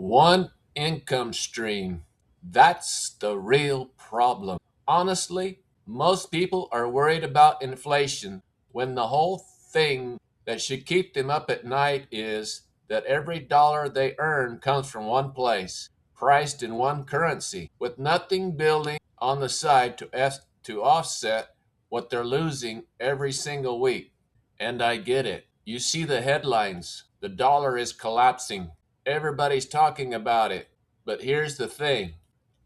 One income stream. That's the real problem. Honestly, most people are worried about inflation when the whole thing that should keep them up at night is that every dollar they earn comes from one place, priced in one currency, with nothing building on the side to offset what they're losing every single week. And I get it. You see the headlines. The dollar is collapsing. Everybody's talking about it. But here's the thing.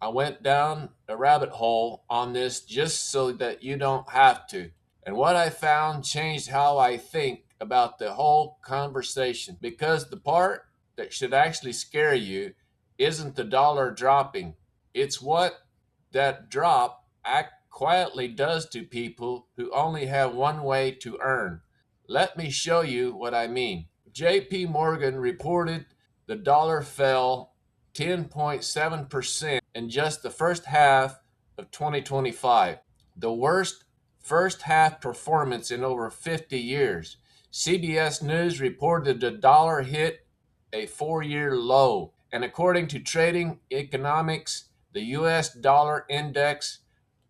I went down a rabbit hole on this just so that you don't have to. And what I found changed how I think about the whole conversation. Because the part that should actually scare you isn't the dollar dropping, it's what that drop act quietly does to people who only have one way to earn. Let me show you what I mean. JP Morgan reported the dollar fell 10.7% in just the first half of 2025, the worst first half performance in over 50 years. CBS News reported the dollar hit a 4-year low, and according to Trading Economics, the US dollar index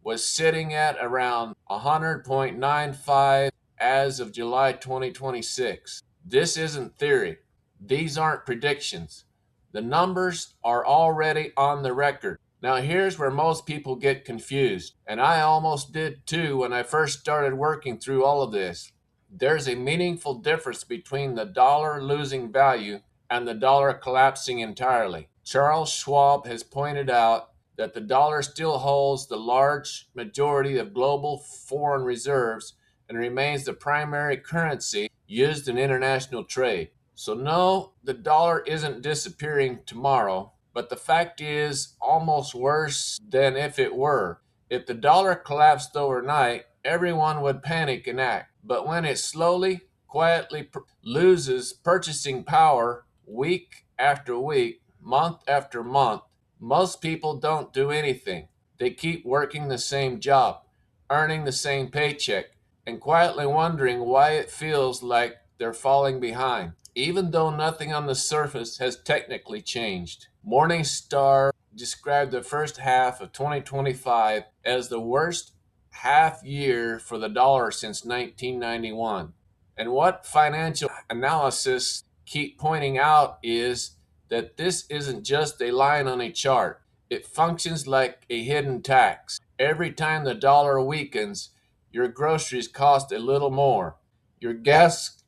was sitting at around 100.95 as of July 2026. This isn't theory. These aren't predictions. The numbers are already on the record. Now, here's where most people get confused, and I almost did too when I first started working through all of this. There's a meaningful difference between the dollar losing value and the dollar collapsing entirely. Charles Schwab has pointed out that the dollar still holds the large majority of global foreign reserves and remains the primary currency used in international trade. So, no, the dollar isn't disappearing tomorrow, but the fact is almost worse than if it were. If the dollar collapsed overnight, everyone would panic and act. But when it slowly, quietly loses purchasing power week after week, month after month, most people don't do anything. They keep working the same job, earning the same paycheck, and quietly wondering why it feels like they're falling behind, even though nothing on the surface has technically changed. Morningstar described the first half of 2025 as the worst half year for the dollar since 1991. And what financial analysts keep pointing out is that this isn't just a line on a chart. It functions like a hidden tax. Every time the dollar weakens, your groceries cost a little more. Your gas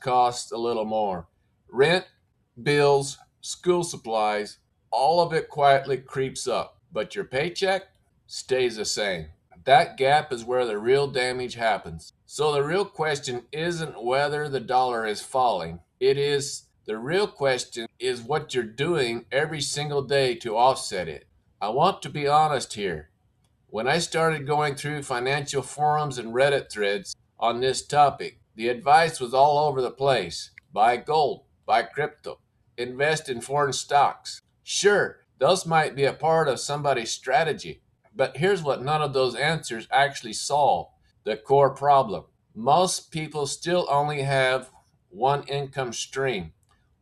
costs a little more. Rent, bills, school supplies, all of it quietly creeps up, but your paycheck stays the same. That gap is where the real damage happens. So the real question isn't whether the dollar is falling. The real question is what you're doing every single day to offset it. I want to be honest here. When I started going through financial forums and Reddit threads on this topic, the advice was all over the place. Buy gold, buy crypto, invest in foreign stocks. Sure, those might be a part of somebody's strategy, but here's what none of those answers actually solve: the core problem. Most people still only have one income stream,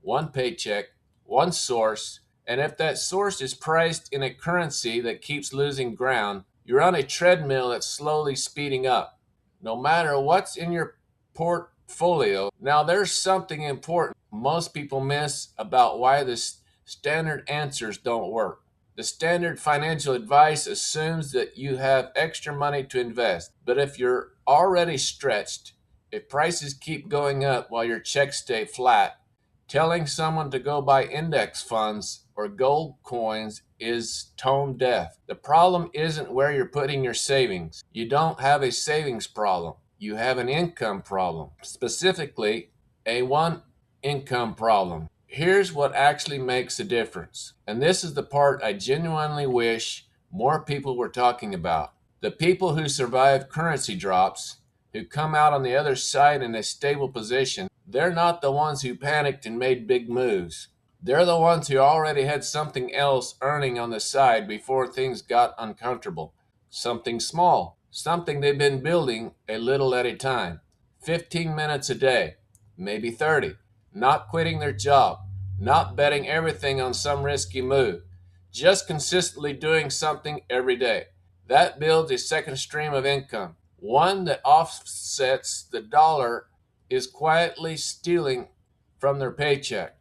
one paycheck, one source, and if that source is priced in a currency that keeps losing ground, you're on a treadmill that's slowly speeding up. No matter what's in your portfolio, now there's something important most people miss about why the standard answers don't work. The standard financial advice assumes that you have extra money to invest, but if you're already stretched, if prices keep going up while your checks stay flat, telling someone to go buy index funds or gold coins is tone deaf. The problem isn't where you're putting your savings. You don't have a savings problem. You have an income problem, specifically a one income problem. Here's what actually makes a difference. And this is the part I genuinely wish more people were talking about. The people who survive currency drops, who come out on the other side in a stable position, they're not the ones who panicked and made big moves. They're the ones who already had something else earning on the side before things got uncomfortable. Something small, something they've been building a little at a time. 15 minutes a day, maybe 30. Not quitting their job, not betting everything on some risky move, just consistently doing something every day. That builds a second stream of income, one that offsets the dollar is quietly stealing from their paycheck.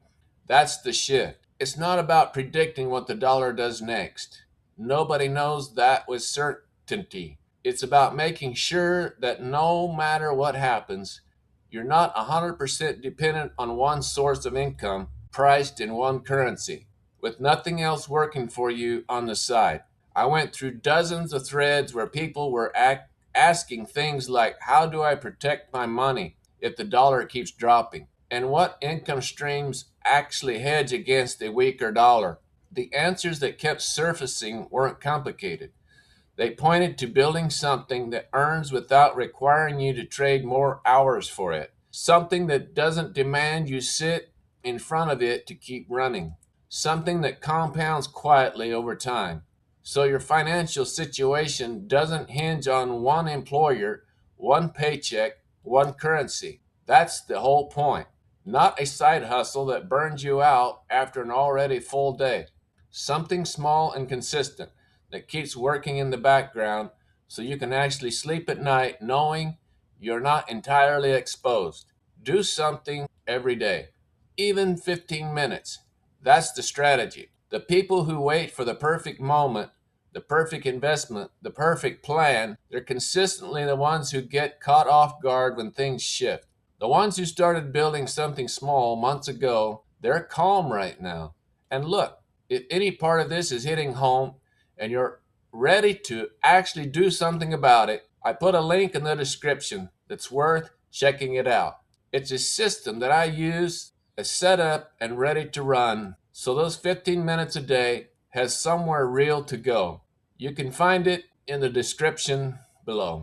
That's the shift. It's not about predicting what the dollar does next. Nobody knows that with certainty. It's about making sure that no matter what happens, you're not 100% dependent on one source of income priced in one currency, with nothing else working for you on the side. I went through dozens of threads where people were asking things like, how do I protect my money if the dollar keeps dropping? And what income streams actually hedge against a weaker dollar? The answers that kept surfacing weren't complicated. They pointed to building something that earns without requiring you to trade more hours for it. Something that doesn't demand you sit in front of it to keep running. Something that compounds quietly over time. So your financial situation doesn't hinge on one employer, one paycheck, one currency. That's the whole point. Not a side hustle that burns you out after an already full day. Something small and consistent that keeps working in the background so you can actually sleep at night knowing you're not entirely exposed. Do something every day, even 15 minutes. That's the strategy. The people who wait for the perfect moment, the perfect investment, the perfect plan, they're consistently the ones who get caught off guard when things shift. The ones who started building something small months ago, they're calm right now. And look, if any part of this is hitting home and you're ready to actually do something about it, I put a link in the description that's worth checking it out. It's a system that I use, is set up and ready to run, so those 15 minutes a day has somewhere real to go. You can find it in the description below.